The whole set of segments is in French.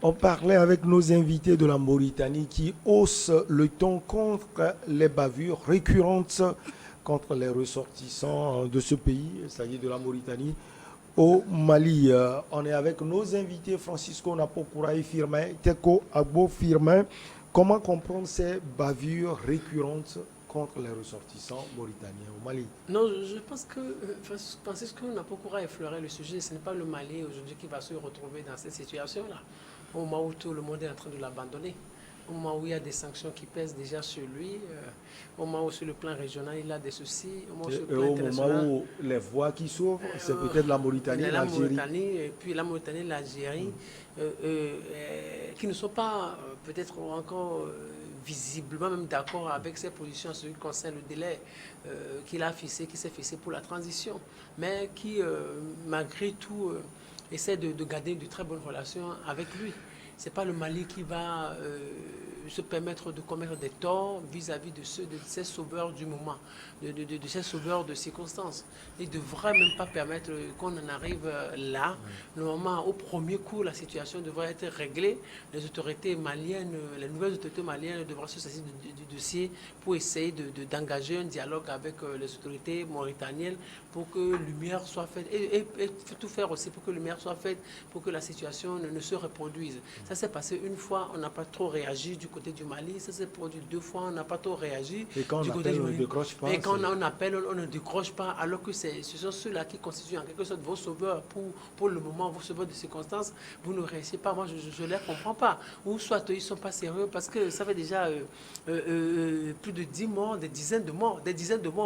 On parlait avec nos invités de la Mauritanie qui haussent le ton contre les bavures récurrentes contre les ressortissants de ce pays, c'est-à-dire de la Mauritanie, au Mali. On est avec nos invités Francisco Napokura et Firmin, Teko Agbo Firmin. Comment comprendre ces bavures récurrentes contre les ressortissants mauritaniens au Mali? Non, je pense que Francisco Napokura effleurait le sujet. Ce n'est pas le Mali aujourd'hui qui va se retrouver dans cette situation-là. Au moment où tout le monde est en train de l'abandonner, au moment où il y a des sanctions qui pèsent déjà sur lui, au moment où sur le plan régional il a des soucis, au moment où sur le Et plan au international, moment où les voix qui s'ouvrent, c'est peut-être la il Mauritanie y et a la l'Algérie. Mauritanie, et puis la Mauritanie et l'Algérie, qui ne sont pas peut-être encore visiblement même d'accord avec ses positions en ce qui concerne le délai qu'il a fixé, qui s'est fixé pour la transition, mais qui, malgré tout, essaie de garder de très bonnes relations avec lui. Ce n'est pas le Mali qui va se permettre de commettre des torts vis-à-vis de ces sauveurs du moment, de ces sauveurs de circonstances. Il ne devrait même pas permettre qu'on en arrive là. Normalement, au premier coup, la situation devrait être réglée. Les autorités maliennes, les nouvelles autorités maliennes devraient se saisir du dossier pour essayer d'engager un dialogue avec les autorités mauritaniennes pour que lumière soit faite et tout faire aussi pour que lumière soit faite pour que la situation ne se reproduise. Ça s'est passé une fois, on n'a pas trop réagi du côté du Mali. Ça s'est produit deux fois, on n'a pas trop réagi Et quand du on côté appelle, du on ne Mali. décroche pas. Et quand on appelle, on ne décroche pas, alors que ce sont ceux-là qui constituent en quelque sorte vos sauveurs pour le moment, vos sauveurs de circonstances. Vous ne réussissez pas. Moi, je ne les comprends pas. Ou soit ils ne sont pas sérieux parce que ça fait déjà plus de 10 morts, des dizaines de morts,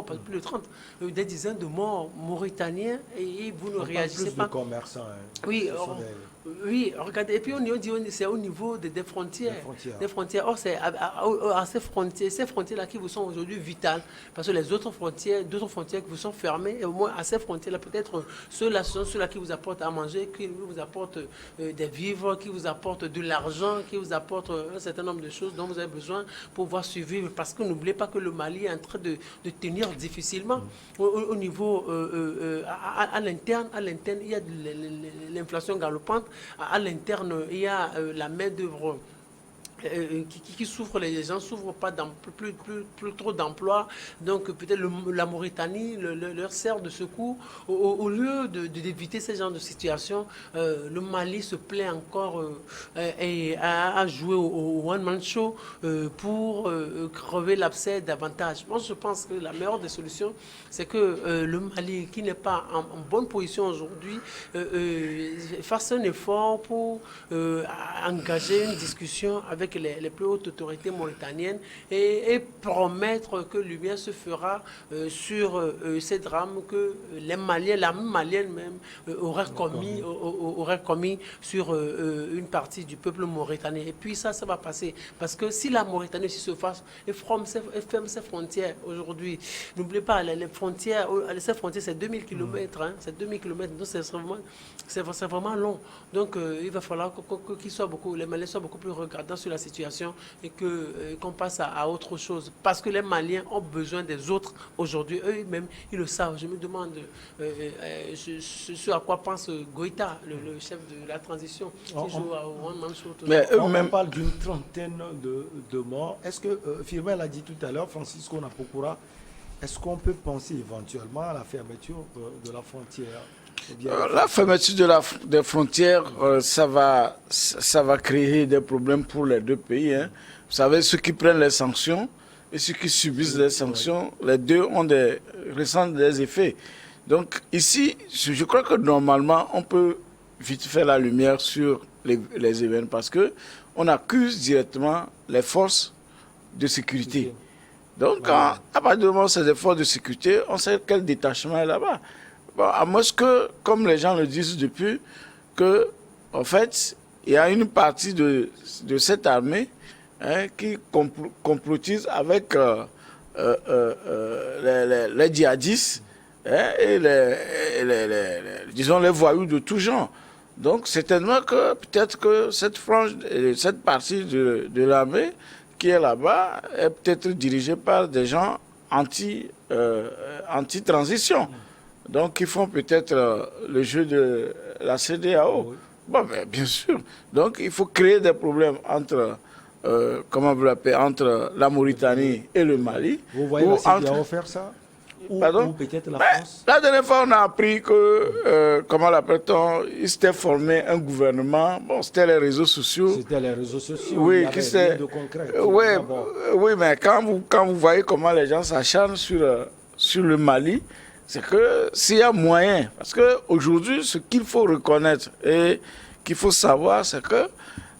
pas plus de 30, des dizaines de morts mauritaniens et vous ne On parle réagissez plus pas. de commerçants. Hein. Oui, Ce sont oui, regardez, et puis on dit c'est au niveau des frontières. des frontières. Des frontières. Or, c'est à ces frontières-là qui vous sont aujourd'hui vitales. Parce que les autres frontières qui vous sont fermées, et au moins à ces frontières-là, peut-être ceux-là sont ceux-là qui vous apportent à manger, qui vous apportent des vivres, qui vous apportent de l'argent, qui vous apportent un certain nombre de choses dont vous avez besoin pour pouvoir survivre. Parce que n'oubliez pas que le Mali est en train de tenir difficilement. Au niveau, à l'interne, il y a l'inflation galopante. À l'interne, il y a la main-d'œuvre qui souffrent, les gens ne souffrent pas plus trop d'emploi. Donc peut-être la Mauritanie leur sert de secours. Au lieu d'éviter ce genre de situation, le Mali se plaît encore et à jouer au one-man show pour crever l'abcès davantage. Moi, je pense que la meilleure des solutions, c'est que le Mali, qui n'est pas en bonne position aujourd'hui, fasse un effort pour engager une discussion avec les plus hautes autorités mauritaniennes et promettre que lumière se fera sur ces drames que les Maliens, la même Malienne même, auraient commis sur une partie du peuple mauritanien. Et puis ça va passer. Parce que si la Mauritanie aussi se fasse et ferme ses frontières aujourd'hui, n'oubliez pas, les frontières, ces frontières, c'est 2000 km. Hein, c'est 2000 km. Donc c'est vraiment long. Donc il va falloir les Maliens soient beaucoup plus regardants sur la situation et qu'on passe à autre chose. Parce que les Maliens ont besoin des autres aujourd'hui. Eux-mêmes, ils le savent. Je me demande ce à quoi pense Goïta, le chef de la transition, qui joue au One Man Show. Mais on parle d'une trentaine de morts. Est-ce que, Firmin l'a dit tout à l'heure, Francisco Napokura, est-ce qu'on peut penser éventuellement à la fermeture de la frontière? La fermeture des frontières, ça va créer des problèmes pour les deux pays. Hein. Vous savez, ceux qui prennent les sanctions et ceux qui subissent les sanctions, les deux ressentent des effets. Donc ici, je crois que normalement, on peut vite faire la lumière sur les événements parce qu'on accuse directement les forces de sécurité. Donc, à partir du moment où ces forces de sécurité, on sait quel détachement est là-bas. Bon, à moins que, comme les gens le disent depuis, que, en fait, il y a une partie de cette armée qui complotise avec les djihadistes et disons les voyous de tout genre. Donc, certainement que peut-être que cette partie de l'armée qui est là-bas est peut-être dirigée par des gens anti-transition. Donc, ils font peut-être le jeu de la CEDEAO. Bon, ben, bien sûr. Donc, il faut créer des problèmes entre, comment vous l'appelez, entre la Mauritanie et le Mali. Vous voyez la CEDEAO faire ça? Ou peut-être la France? La dernière fois, on a appris que, comment l'appelle-t-on, il s'était formé un gouvernement. Bon, c'était les réseaux sociaux. C'était les réseaux sociaux. Oui, il y avait rien de concret. Oui, mais quand vous voyez comment les gens s'acharnent sur le Mali, c'est que s'il y a moyen, parce qu'aujourd'hui, ce qu'il faut reconnaître et qu'il faut savoir, c'est que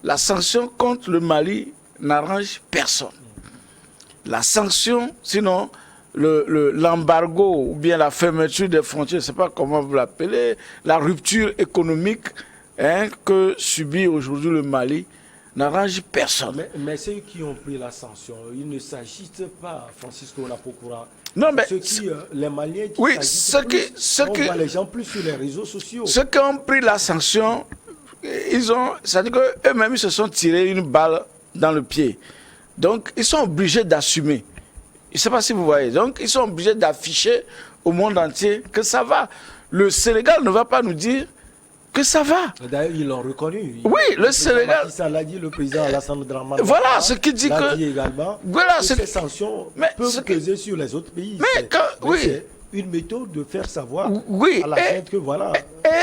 la sanction contre le Mali n'arrange personne. La sanction, sinon, l'embargo ou bien la fermeture des frontières, je ne sais pas comment vous l'appelez, la rupture économique que subit aujourd'hui le Mali, n'arrange personne. Mais ceux qui ont pris la sanction, il ne s'agite pas, Francisco Lapokura. Non, mais les Maliens qui oui, on voit les gens plus sur les réseaux sociaux. Ceux qui ont pris la sanction, c'est-à-dire qu'eux-mêmes, ils se sont tirés une balle dans le pied. Donc, ils sont obligés d'assumer. Je ne sais pas si vous voyez. Donc, ils sont obligés d'afficher au monde entier que ça va. Le Sénégal ne va pas nous dire que ça va. D'ailleurs, ils l'ont reconnu. Oui, le Sénégal. Ça l'a dit, le président Alassane Dramane. Voilà ce qui dit que. Dit également voilà que ces sanctions peuvent peser sur les autres pays. C'est une méthode de faire savoir à la fin que voilà,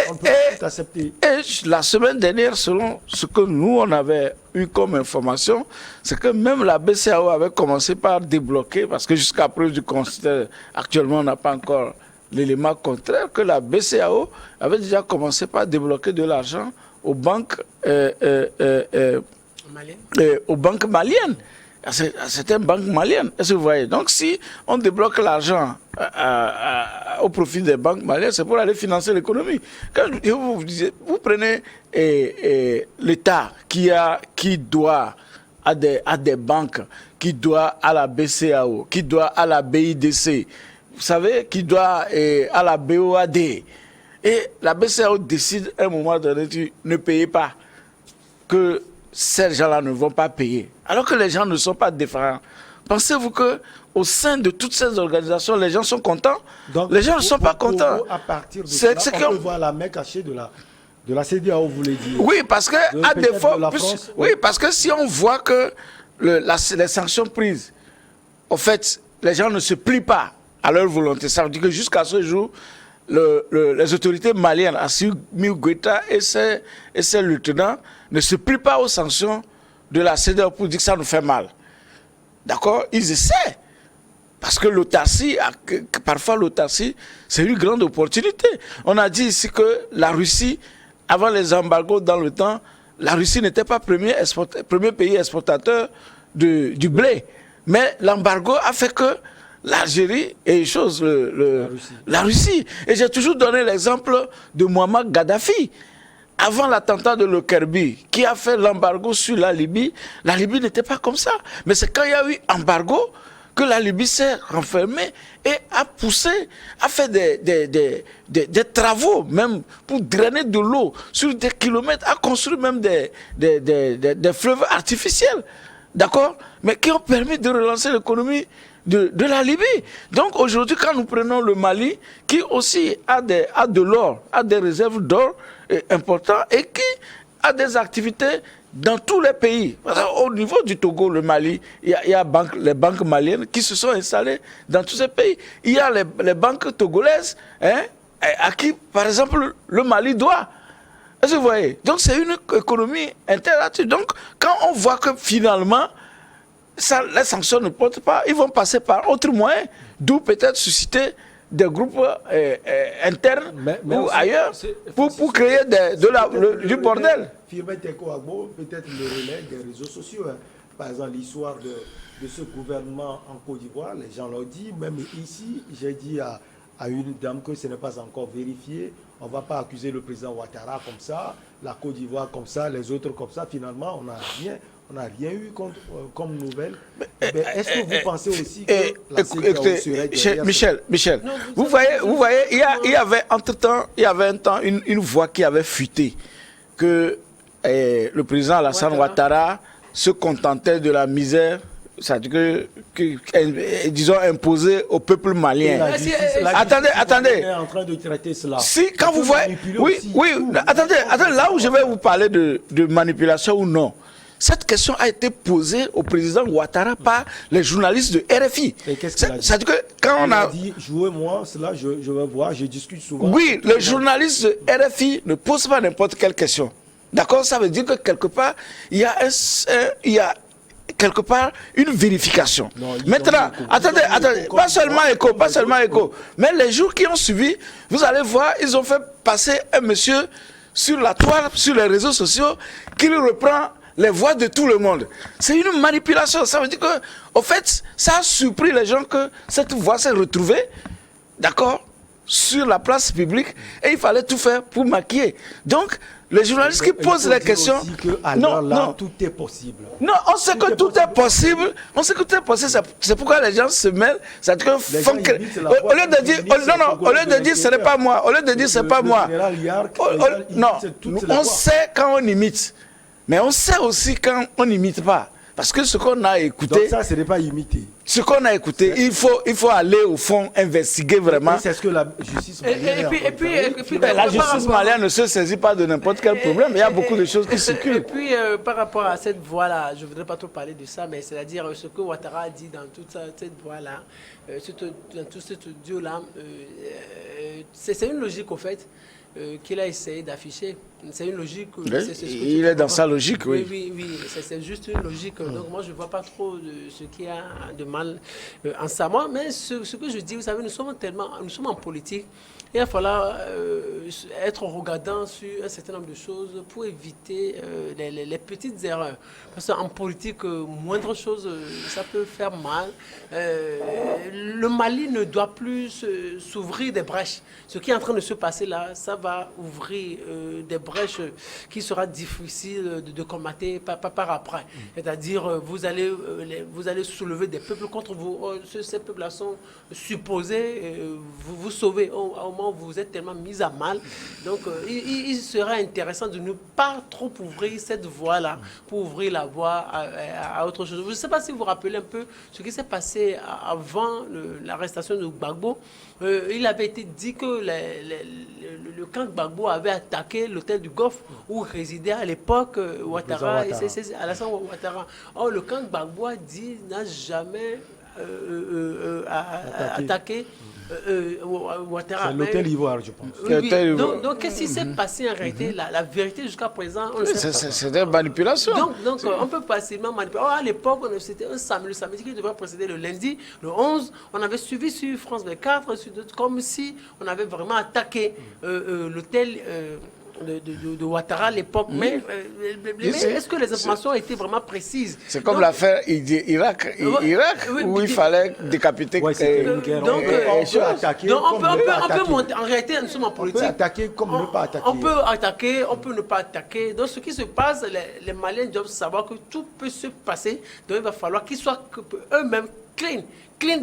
on peut tout accepter. Et la semaine dernière, selon ce que nous, on avait eu comme information, c'est que même la BCEAO avait commencé par débloquer, parce que jusqu'à preuve du contraire, actuellement, on n'a pas encore l'élément contraire, que la BCEAO avait déjà commencé par débloquer de l'argent aux banques, aux banques maliennes. C'était une banque malienne, est-ce que vous voyez? Donc si on débloque l'argent au profit des banques maliennes, c'est pour aller financer l'économie. Quand vous prenez l'État qui doit à des banques, qui doit à la BCEAO, qui doit à la BIDC, vous savez, qui doit à la BOAD. Et la BCEAO décide à un moment donné, ne payez pas, que ces gens-là ne vont pas payer. Alors que les gens ne sont pas différents. Pensez-vous qu'au sein de toutes ces organisations, les gens sont contents? Donc, les gens ne sont pas contents. À partir de cela, on peut voir la main cachée de la CEDEAO, vous voulez dire? Oui, parce que à défaut, oui, parce que si on voit que les sanctions prises, en fait, les gens ne se plient pas à leur volonté. Ça veut dire que jusqu'à ce jour, les autorités maliennes, Assimi Goïta et ses lieutenants, ne se plient pas aux sanctions de la CEDEAO pour dire que ça nous fait mal. D'accord? Ils essaient. Parce que l'autarcie, parfois l'autarcie, c'est une grande opportunité. On a dit ici que la Russie, avant les embargos dans le temps, la Russie n'était pas premier pays exportateur du blé. Mais l'embargo a fait que l'Algérie et la Russie. Et j'ai toujours donné l'exemple de Muammar Kadhafi. Avant l'attentat de Lockerbie, qui a fait l'embargo sur la Libye n'était pas comme ça. Mais c'est quand il y a eu embargo que la Libye s'est renfermée et a poussé, a fait des travaux, même pour drainer de l'eau sur des kilomètres, a construit même des fleuves artificiels, d'accord, mais qui ont permis de relancer l'économie de la Libye. Donc aujourd'hui, quand nous prenons le Mali, qui aussi a de l'or, a des réserves d'or importantes et qui a des activités dans tous les pays. Au niveau du Togo, le Mali, il y a les banques maliennes qui se sont installées dans tous ces pays. Il y a les banques togolaises à qui, par exemple, le Mali doit. Est-ce que vous voyez? Donc c'est une économie interactive. Donc quand on voit que finalement, les sanctions ne portent pas, ils vont passer par autre moyen, d'où peut-être susciter des groupes internes ou ailleurs pour créer du bordel. Peut-être le relais des réseaux sociaux. Par exemple, l'histoire de ce gouvernement en Côte d'Ivoire, les gens l'ont dit, même ici, j'ai dit à une dame que ce n'est pas encore vérifié. On ne va pas accuser le président Ouattara comme ça, la Côte d'Ivoire comme ça, les autres comme ça. Finalement, on n'a rien eu comme nouvelle. Est-ce que vous pensez aussi que la CEDEAO serait derrière Michel, non, vous voyez, il y avait entre-temps, il y avait un temps une voix qui avait fuité que le président Alassane Ouattara se contentait de la misère ça veut dire disons, imposer au peuple malien. La justice, Attendez. on est en train de traiter cela. Si, quand vous voyez... Oui, attendez, là où je vais vous parler de manipulation ou non, cette question a été posée au président Ouattara par les journalistes de RFI. Et qu'est-ce qu'il a dit? Ça veut dire que quand on a... dit, jouez-moi, cela, je vais voir, je discute souvent. Oui, les journalistes de RFI ne posent pas n'importe quelle question. D'accord? Ça veut dire que quelque part, il y a quelque part une vérification. Non, maintenant, attendez, pas seulement écho, mais les jours qui ont suivi, vous allez voir, ils ont fait passer un monsieur sur la toile, sur les réseaux sociaux, qui reprend les voix de tout le monde. C'est une manipulation. Ça veut dire que, au fait, ça a surpris les gens que cette voix s'est retrouvée, d'accord, sur la place publique, et il fallait tout faire pour maquiller. Donc, les journalistes qui posent les questions... Non, tout est possible. Non, on sait que tout est possible. On sait que tout est possible. C'est pourquoi les gens se mêlent. Au lieu de dire ce n'est pas moi. Au lieu de dire c'est pas moi. Non, on sait quand on imite. Mais on sait aussi quand on n'imite pas. Parce que ce qu'on a écouté... Donc ça, ce n'est pas imité. Ce qu'on a écouté, il faut aller au fond, investiguer vraiment. C'est ce que la justice malienne la justice malienne ne se saisit pas de n'importe quel problème. Il y a beaucoup de choses qui circulent. Et puis, par rapport à cette voie-là, je ne voudrais pas trop parler de ça, mais c'est-à-dire ce que Ouattara a dit dans toute cette voie-là, dans tout cet audio-là, c'est une logique, au fait, qu'il a essayé d'afficher. C'est une logique. Il est dans sa logique, oui. Oui, c'est juste une logique. Donc moi, je ne vois pas trop ce qu'il y a de mal en ça. Moi, mais ce que je dis, vous savez, nous sommes en politique. Il va falloir être regardant sur un certain nombre de choses pour éviter les petites erreurs. Parce qu'en politique, moindre chose, ça peut faire mal. Le Mali ne doit plus s'ouvrir des brèches. Ce qui est en train de se passer là, ça va ouvrir des brèches qui sera difficile de combattre par après. C'est-à-dire, vous allez soulever des peuples contre vous. Ces peuples-là sont supposés vous sauver. Au moment où vous êtes tellement mis à mal. Donc, il sera intéressant de ne pas trop ouvrir cette voie-là pour ouvrir la voie à autre chose. Je ne sais pas si vous vous rappelez un peu ce qui s'est passé avant l'arrestation de Gbagbo. Il avait été dit que le camp Gbagbo avait attaqué l'hôtel du Golfe où résidait à l'époque Ouattara et Alassane Ouattara. Or, le camp Gbagbo a dit n'a jamais attaqué Ouattara. C'est l'hôtel Ivoire, je pense. Oui. Donc qu'est-ce qui s'est passé en réalité? La vérité jusqu'à présent, on ne sait pas. C'est des manipulations. Donc on peut facilement manipuler. À l'époque, c'était le samedi qui devrait précéder le lundi, le 11. On avait suivi sur France 24, comme si on avait vraiment attaqué l'hôtel de Ouattara à l'époque. Mais est-ce que les informations étaient vraiment précises? C'est comme l'affaire Irak où il fallait décapiter. On peut attaquer. En réalité, nous sommes en politique. On peut attaquer comme ne pas attaquer. On peut attaquer, on peut ne pas attaquer. Donc ce qui se passe, les Maliens doivent savoir que tout peut se passer. Donc il va falloir qu'ils soient eux-mêmes clean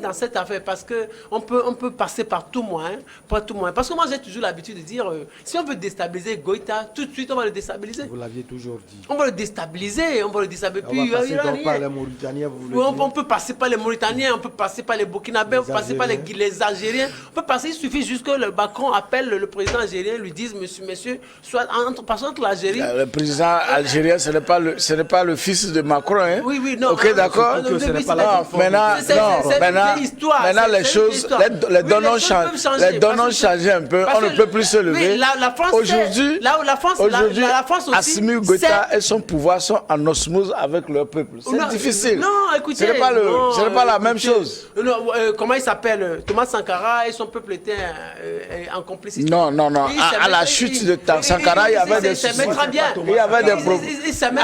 dans cette affaire, parce qu'on peut passer par tout moyen, Parce que moi, j'ai toujours l'habitude de dire, si on veut déstabiliser Goïta, tout de suite, on va le déstabiliser. Vous l'aviez toujours dit. On va le déstabiliser, On va passer donc par les Mauritaniens, vous voulez dire. On peut passer par les Mauritaniens, on peut passer par les Burkinabés, on peut passer par les Algériens. On peut passer, il suffit juste que le Macron appelle le président algérien, lui dise, monsieur, soit passons entre l'Algérie. Le président algérien, ce n'est pas le fils de Macron, hein? Oui, non. Ok, d'accord. Maintenant, les choses, les données ont changé un peu. On ne peut plus se lever. Aujourd'hui, Assimi Goïta et son pouvoir sont en osmose avec leur peuple. C'est difficile. Non, écoutez. Ce n'est pas la même chose. Comment il s'appelle? Thomas Sankara et son peuple étaient en complicité. Non. À la chute de Sankara, il y avait des soucis. Il y avait des problèmes. Il s'aimait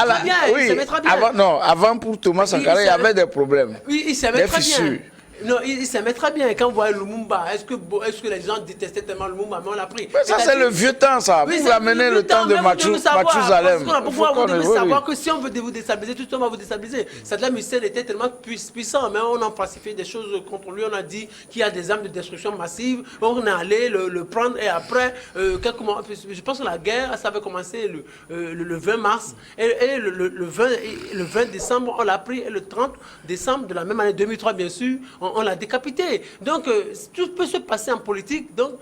très bien. Avant pour Thomas Sankara, il y avait des problèmes. Oui, il s'aimait très bien. Non, il s'aimait très bien. Quand vous voyez Lumumba, est-ce que les gens détestaient tellement Lumumba? Mais on l'a pris. Mais ça, c'est le vieux temps, ça. Oui, vous amenez le temps de Mathusalem. Pourquoi vous devez savoir que si on veut vous déstabiliser, tout le monde va vous déstabiliser. Saddam Hussein était tellement puissant, mais on a falsifié des choses contre lui. On a dit qu'il y a des armes de destruction massive. On est allé le prendre et après, quelques mois, je pense que la guerre, ça avait commencé le 20 mars. Et le 20 décembre, on l'a pris. Et le 30 décembre de la même année 2003, bien sûr, on l'a décapité. Donc, tout peut se passer en politique. Donc,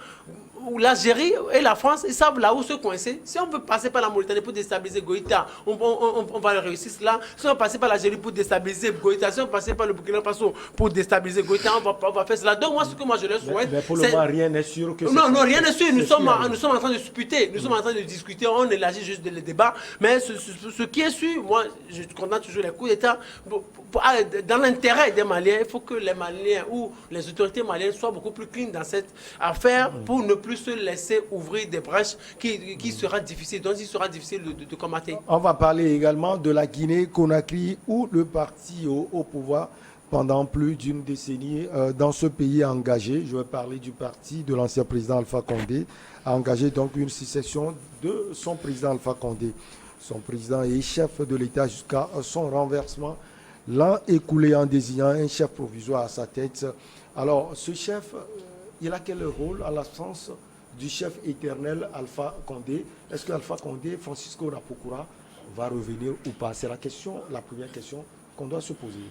l'Algérie et la France, ils savent là où se coincer. Si on veut passer par la Mauritanie pour déstabiliser Goïta, on va réussir cela. Si on veut passer par l'Algérie pour déstabiliser Goïta, si on veut passer par le Burkina Faso pour déstabiliser Goïta, on va faire cela. Donc moi, ce que moi je leur souhaite... Mais pour le moment, rien n'est sûr que... Non, rien n'est sûr. Nous sommes en train de discuter. Nous sommes en train de discuter. On élargit juste le débat. Mais ce qui est sûr, moi, je condamne toujours les coups d'État. Dans l'intérêt des Maliens, il faut que les Maliens ou les autorités maliennes soient beaucoup plus clean dans cette affaire pour ne plus se laisser ouvrir des brèches qui sera difficile, dont il sera difficile de combattre. On va parler également de la Guinée-Conakry où le parti au pouvoir pendant plus d'une décennie dans ce pays engagé. Je vais parler du parti de l'ancien président Alpha Condé, a engagé donc une succession de son président Alpha Condé. Son président est chef de l'État jusqu'à son renversement, l'an écoulé en désignant un chef provisoire à sa tête. Alors, ce chef, il a quel rôle à l'absence du chef éternel Alpha Condé? Est-ce que Alpha Condé, Francisco Rapokura, va revenir ou pas? C'est la première question qu'on doit se poser.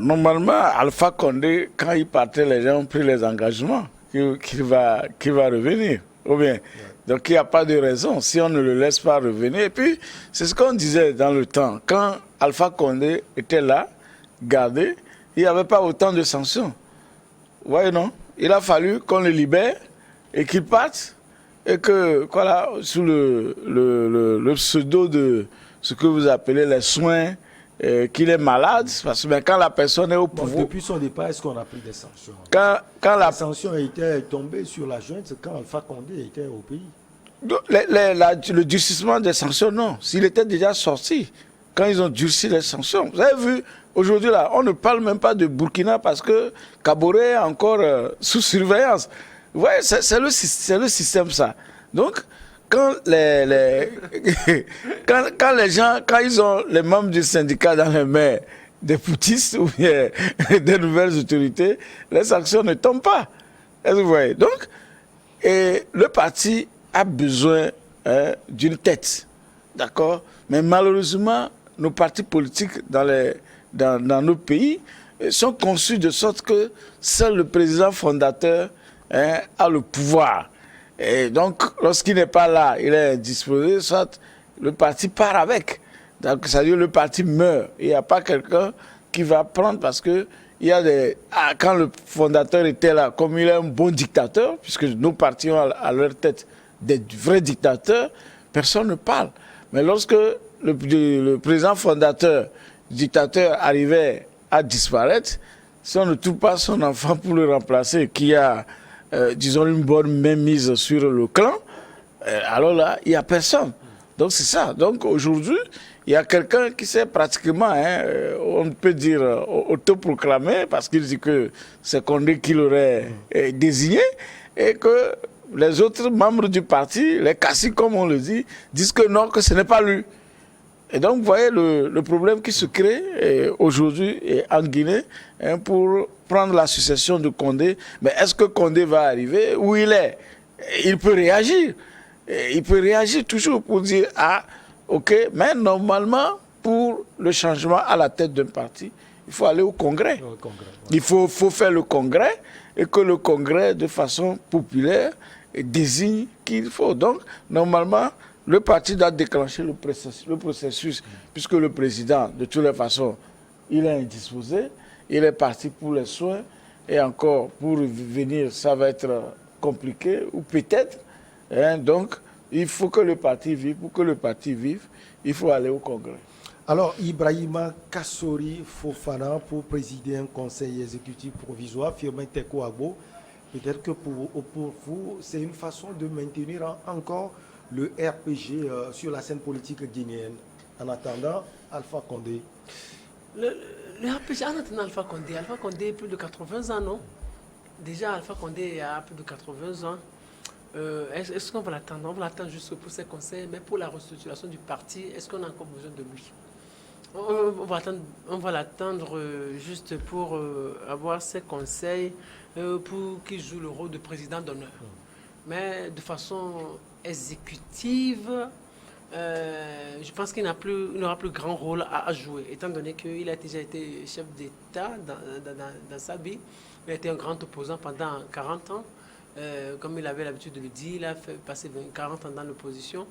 Normalement, Alpha Condé, quand il partait, les gens ont pris les engagements qu'il va revenir. Ou bien, donc il n'y a pas de raison si on ne le laisse pas revenir. Et puis, c'est ce qu'on disait dans le temps. Quand Alpha Condé était là, gardé, il n'y avait pas autant de sanctions. Vous voyez, non? Il a fallu qu'on le libère et qu'il parte. Et que, voilà, sous le pseudo de ce que vous appelez les soins, qu'il est malade, parce que quand la personne est au pouvoir... Depuis son départ, est-ce qu'on a pris des sanctions? Quand la sanction était tombée sur la junte, c'est quand Alpha Condé était au pays. Le durcissement des sanctions, non. S'il était déjà sorti, quand ils ont durci les sanctions. Vous avez vu, aujourd'hui, là, on ne parle même pas de Burkina parce que Kaboré est encore sous surveillance. Vous voyez, c'est le système, ça. Donc, quand quand les gens, quand ils ont les membres du syndicat dans les mains des poutistes ou bien des nouvelles autorités, les sanctions ne tombent pas. Est-ce que vous voyez? Donc, le parti a besoin d'une tête. D'accord? Mais malheureusement, nos partis politiques dans nos pays sont conçus de sorte que seul le président fondateur a le pouvoir. Et donc, lorsqu'il n'est pas là, il est indisposé, soit le parti part avec. Donc, c'est-à-dire le parti meurt. Il n'y a pas quelqu'un qui va prendre parce que il y a quand le fondateur était là, comme il est un bon dictateur, puisque nos partis ont à leur tête des vrais dictateurs, personne ne parle. Mais lorsque le président fondateur, dictateur, arrivait à disparaître, si on ne trouve pas son enfant pour le remplacer, qui a disons, une bonne mainmise sur le clan, alors là, il n'y a personne. Donc c'est ça. Donc aujourd'hui, il y a quelqu'un qui s'est pratiquement, on peut dire, autoproclamé, parce qu'il dit que c'est Condé qui l'aurait désigné, et que les autres membres du parti, les caciques comme on le dit, disent que non, que ce n'est pas lui. Et donc, vous voyez le problème qui se crée aujourd'hui en Guinée pour prendre la succession de Condé. Mais est-ce que Condé va arriver où il est? Il peut réagir. Il peut réagir toujours pour dire, ah, ok, mais normalement, pour le changement à la tête d'un parti, il faut aller au Congrès. Il faut faire le Congrès et que le Congrès, de façon populaire, désigne qu'il faut. Donc, normalement, le parti doit déclencher le processus, puisque le président, de toutes les façons, il est indisposé, il est parti pour les soins, et encore, pour venir, ça va être compliqué, ou peut-être. Donc, il faut que le parti vive. Pour que le parti vive, il faut aller au Congrès. Alors, Ibrahima Kassori Fofana, pour présider un conseil exécutif provisoire, Firmin Teko Agbo, peut-être que pour vous, c'est une façon de maintenir encore le RPG sur la scène politique guinéenne. En attendant, Alpha Condé. Le RPG, en attendant Alpha Condé, plus de 80 ans, non? Déjà, Alpha Condé a plus de 80 ans. Est-ce qu'on va l'attendre? On va l'attendre juste pour ses conseils, mais pour la restructuration du parti, est-ce qu'on a encore besoin de lui? On va l'attendre juste pour avoir ses conseils, pour qu'il joue le rôle de président d'honneur. Mais de façon exécutive, je pense qu'il n'aura plus grand rôle à jouer, étant donné qu'il a déjà été chef d'État dans sa vie. Il a été un grand opposant pendant 40 ans. Comme il avait l'habitude de le dire, il a fait passer 40 ans dans l'opposition.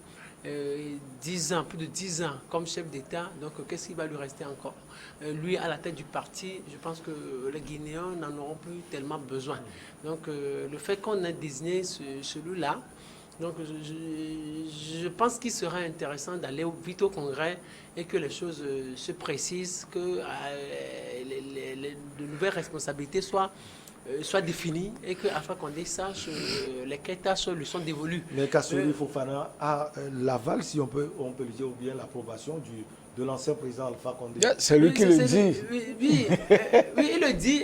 10 ans, plus de 10 ans comme chef d'État, donc qu'est-ce qui va lui rester encore? Lui, à la tête du parti, je pense que les Guinéens n'en auront plus tellement besoin. Donc le fait qu'on ait désigné celui-là, donc je pense qu'il serait intéressant d'aller vite au Congrès et que les choses se précisent, que de nouvelles responsabilités soient définies et que Alpha Condé sache lesquelles tâches lui sont dévolues. Mais Kassori Fofana a l'aval, si on peut le dire, ou bien l'approbation de l'ancien président Alpha Condé. C'est lui qui le dit. Oui, il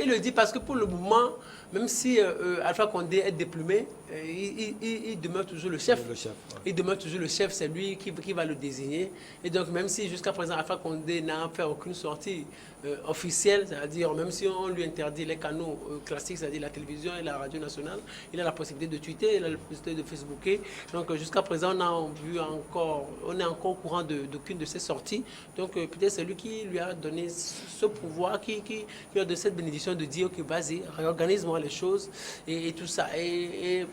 le dit parce que pour le moment, même si Alpha Condé est déplumé, il demeure toujours le chef. Il demeure toujours le chef, c'est lui qui va le désigner. Et donc même si jusqu'à présent Alpha Condé n'a fait aucune sortie officielle, c'est-à-dire même si on lui interdit les canaux classiques, c'est-à-dire la télévision et la radio nationale, il a la possibilité de tweeter, il a la possibilité de facebooker. Donc jusqu'à présent, on est encore au courant d'aucune de ses sorties. Donc peut-être c'est lui qui lui a donné ce pouvoir, qui a donné cette bénédiction de dire ok, vas-y, réorganise-moi les choses et tout ça. Et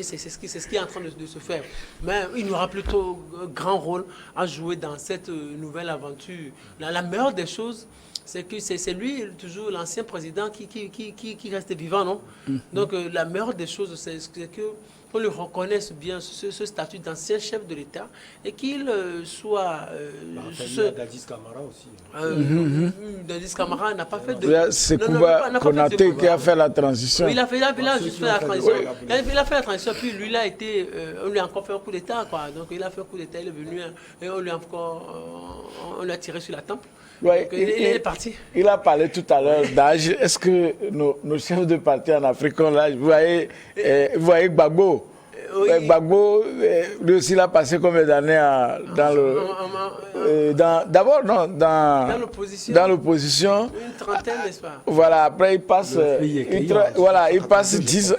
c'est ce qui est en train de se faire. Mais il aura plutôt un grand rôle à jouer dans cette nouvelle aventure. La meilleure des choses, c'est que c'est lui, toujours l'ancien président, qui reste vivant, non? Donc la meilleure des choses, c'est qu'on lui reconnaisse bien ce statut d'ancien chef de l'État et qu'il soit... Dadis Camara aussi. Dadis Camara n'a pas fait de... C'est Kouba Konaté qui a fait la transition. Il a juste fait la transition. Il a fait la transition, puis lui, on lui a encore fait un coup d'État, quoi. Donc il a fait un coup d'État, il est venu et on lui a tiré sur la tempe. Ouais, il est parti. Il a parlé tout à l'heure d'âge. Est-ce que nos chefs de parti en Afrique ont l'âge? Vous voyez Gbagbo. Oui. Gbagbo, lui aussi, il a passé combien d'années dans l'opposition. Une trentaine, n'est-ce pas? Voilà, après il passe 10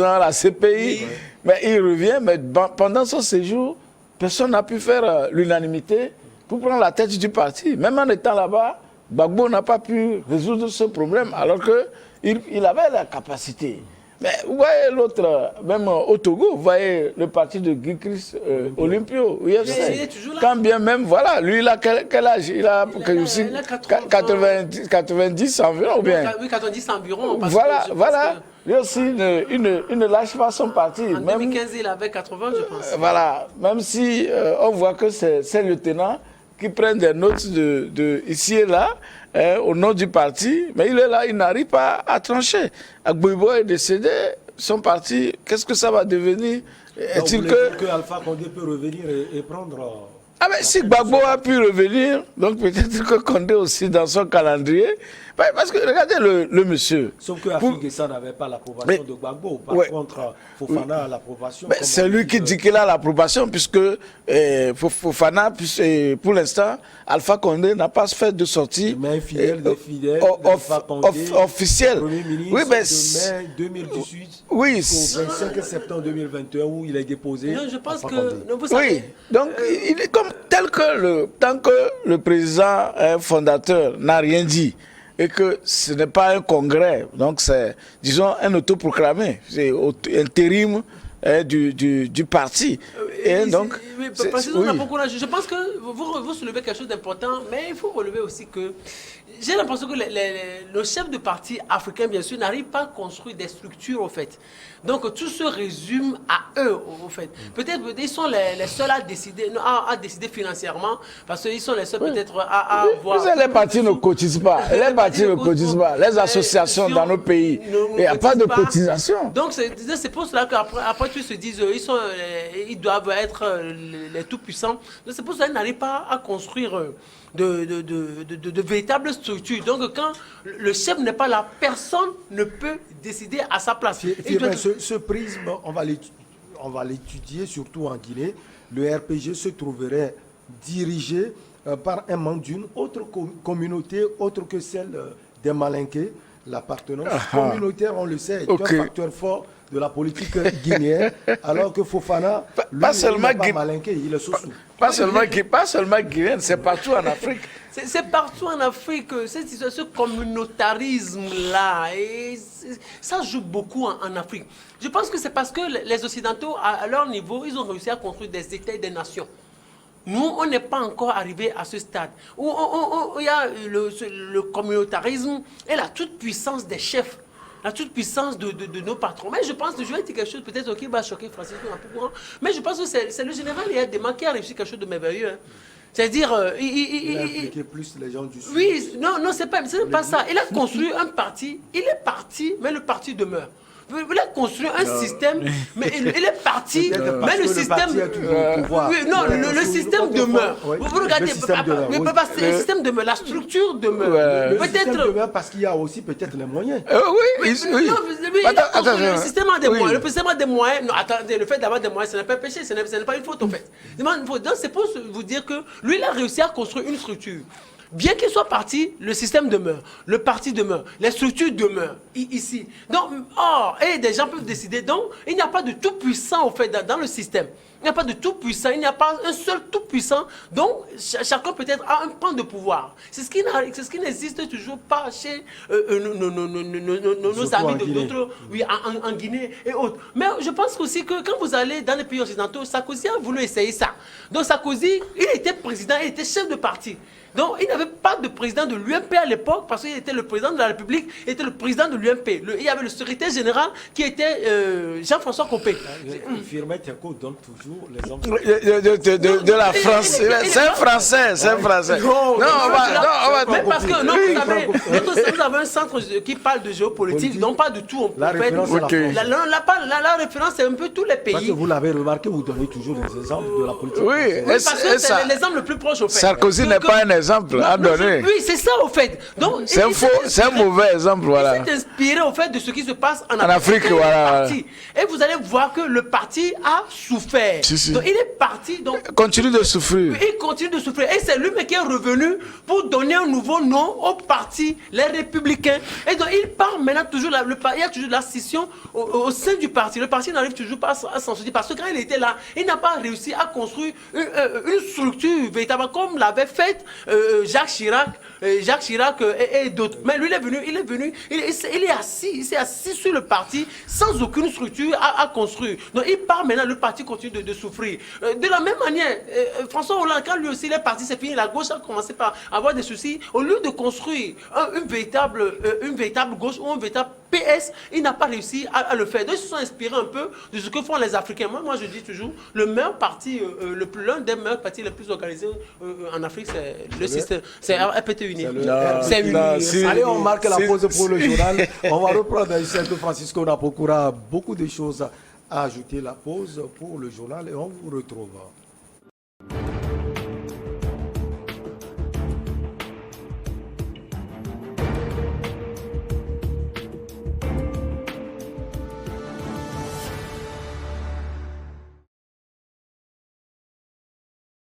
ans à la CPI, mais il revient. Mais pendant son séjour, personne n'a pu faire l'unanimité pour prendre la tête du parti. Même en étant là-bas, Gbagbo n'a pas pu résoudre ce problème, alors qu'il avait la capacité. Mais vous voyez l'autre, même au Togo, vous voyez le parti de Guy Chris Olympio, UFC. Quand bien même, voilà, lui, il a quel âge? Il a aussi 90 environ, ou bien? Oui, 90 environ. Voilà. Lui aussi, il ne lâche pas son parti. En 2015, il avait 80, je pense. Voilà, même si on voit que c'est ces lieutenants qui prennent des notes ici et là, au nom du parti, mais il est là, il n'arrive pas à trancher. Gbagbo est décédé, son parti, qu'est-ce que ça va devenir? Est-il que Alpha Condé peut revenir et prendre... Ah mais si Gbagbo a pu revenir, donc peut-être que Condé aussi dans son calendrier, parce que regardez le monsieur. Sauf que Afigessa n'avait pas l'approbation de Gbagbo. Par contre, Fofana a l'approbation. C'est lui qui dit qu'il a l'approbation, puisque Fofana, pour l'instant, Alpha Condé n'a pas fait de sortie officielle. Oui, mais mai 2018 au 25 septembre 2021 où il est déposé. Non, je pense que... Vous savez, oui, donc il est comme tant que le président fondateur n'a rien dit, et que ce n'est pas un congrès, donc c'est, disons, un autoproclamé, c'est intérim du parti. Et donc, je pense que vous soulevez quelque chose d'important, mais il faut relever aussi que j'ai l'impression que le chef de parti africain, bien sûr, n'arrive pas à construire des structures, au fait. Donc, tout se résume à eux, au fait. Peut-être ils sont les seuls à décider financièrement, parce qu'ils sont les seuls peut-être à voir... Les partis ne cotisent pas. Les partis ne cotisent pas. Les associations dans nos pays, il n'y a pas de cotisation. Donc, c'est pour cela qu'après, ils se disent ils doivent veut être les tout-puissants. Donc c'est pour ça qu'ils n'arrivent pas à construire de véritables structures. Donc quand le chef n'est pas là, personne ne peut décider à sa place. Ce prisme, on va l'étudier surtout en Guinée. Le RPG se trouverait dirigé par un membre d'une autre communauté autre que celle des Malinqués. L'appartenance communautaire, on le sait, est un facteur fort de la politique guinéenne, alors que Fofana, lui, pas seulement il n'est pas Malinqué, il est Sossou. Pas seulement guinéenne, c'est partout en Afrique. C'est partout en Afrique, ce communautarisme-là, et ça joue beaucoup en Afrique. Je pense que c'est parce que les Occidentaux, à leur niveau, ils ont réussi à construire des États et des nations. Nous, on n'est pas encore arrivé à ce stade où il y a le communautarisme et la toute-puissance des chefs, la toute-puissance de nos patrons. Mais je pense que je vais dire quelque chose peut-être qui va choquer Francis, mais je pense que c'est le général Yadema qui a réussi quelque chose de merveilleux. Hein. C'est-à-dire, il a impliqué plus les gens du Sud. Oui, non, c'est pas ça. Il a construit un parti, il est parti, mais le parti demeure. Il a construit un système, mais il est parti, mais le système... le système demeure. Vous regardez, le système demeure, la structure demeure. Le système demeure parce qu'il y a aussi peut-être les moyens. Oui. Le système a des moyens. Le système a des moyens. Non, attendez, le fait d'avoir des moyens, ce n'est pas un péché, ce n'est pas une faute, en fait. Donc, c'est pour vous dire que lui, il a réussi à construire une structure. Bien qu'il soit parti, le système demeure, le parti demeure, les structures demeurent ici. Donc, et des gens peuvent décider. Donc, il n'y a pas de tout puissant au fait dans le système. Il n'y a pas de tout puissant, il n'y a pas un seul tout puissant. Donc, chacun peut-être a un pan de pouvoir. C'est ce qui n'existe toujours pas chez nos amis d'autres, en Guinée et autres. Mais je pense aussi que quand vous allez dans les pays occidentaux, Sarkozy a voulu essayer ça. Donc, Sarkozy, il était président, il était chef de parti. Donc, il n'avait pas de président de l'UMP à l'époque parce qu'il était le président de la République, il était le président de l'UMP. Il y avait le secrétaire général qui était Jean-François Copé. Firmin Tiako donne toujours l'exemple de la France. C'est un Français, c'est un Français. Non, mais parce que vous avez un centre qui parle de géopolitique, donc pas de tout. La référence, la référence, c'est un peu tous les pays. Parce que vous l'avez remarqué, vous donnez toujours des exemples de la politique. Oui, parce que c'est l'exemple le plus proche au fait. Sarkozy n'est pas un exemple à donner. Oui, c'est ça au fait. C'est un mauvais exemple, voilà. Il s'est inspiré au fait de ce qui se passe en Afrique. Voilà. Et vous allez voir que le parti a souffert. Si. Donc il est parti. Donc, continue de souffrir. Il continue de souffrir. Et c'est lui qui est revenu pour donner un nouveau nom au parti, les Républicains. Et donc il part maintenant toujours, il y a toujours la scission au sein du parti. Le parti n'arrive toujours pas à s'en sortir. Parce que quand il était là, il n'a pas réussi à construire une structure véritable comme l'avait fait Jacques Chirac et d'autres. Mais lui, il est venu, il s'est assis sur le parti sans aucune structure à construire. Donc il part maintenant, le parti continue de souffrir. De la même manière, François Hollande, quand lui aussi il est parti, c'est fini, la gauche a commencé par avoir des soucis. Au lieu de construire une véritable gauche ou un véritable PS, il n'a pas réussi à le faire. Donc ils se sont inspirés un peu de ce que font les Africains. Moi je dis toujours, le meilleur parti, l'un des meilleurs partis les plus organisés en Afrique, c'est le système, c'est RPT Uni. C'est uni. Allez, on marque la pause pour le journal. On va reprendre ici que Francisco Napokura a beaucoup de choses à ajouter. La pause pour le journal et on vous retrouve.